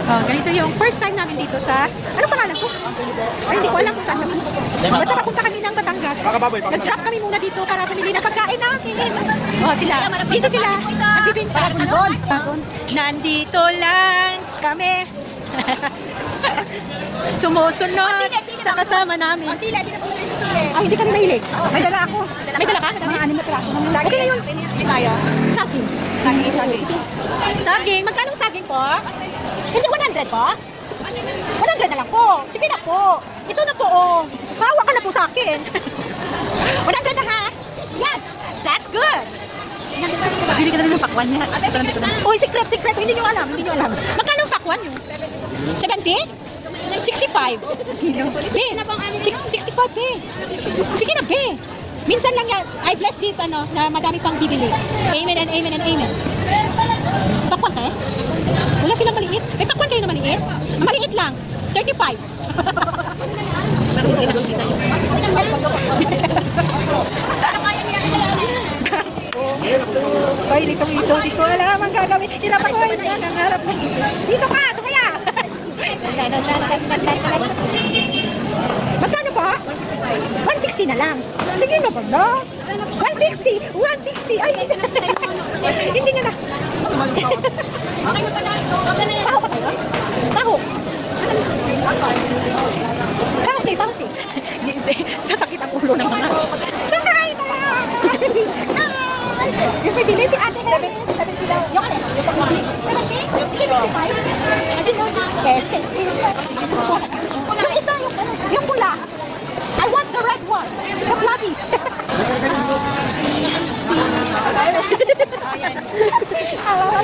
Oh, ganito yung first time namin dito sa... Ano pangalan ko? Ay, hindi ko alam kung saan naman. Basta papunta kami ng Batangas. Nag-drop kami muna dito para pamili ng pagkain namin. Oh, sila. Dito sila. Nagbibinta. Nandito lang kami. Sumusunod sa kasama namin. O sila, sino po sa sila? Ay, hindi kami mahilig. May dala ako. May dala ka? Mga 6 na piraso. Okay na yun. Hindi tayo. Saging. Saging. Saging. Magkano ang saging po? Hindi 100 po? 100 na lang po. Sige na po. Ito na po, oh. Hawa ka na po sa akin. 100 na ha? Yes! That's good. Bili ka na rin ng pakwan niya. Uy, secret. Hindi nyo alam. Magkano ang pakwan nyo? 70? 65. Be, 65 be. Sige na be. Minsan lang yan, I bless this na madami pang bibili. Amen and amen and amen. Pakwan ka eh? Wala silang maliit. May pakwan kayo na maliit? Maliit lang. 35. Ay, dito. Di ko alam ang gagawin. Hirap ako. Nangarap na. Dito ka, sumaya. Magkano ba? 160 na lang. Sige na ba na? 160. Ay, hindi na. Taho ka kayo? Taho. Taho. Sasakit ang ulo ng mga. Sakay na lang. Yung pwede si ate na. Yung ano? Yung 65? Eh, 60. Yung isa, yung pula. I want the red one. The bloody. Hello.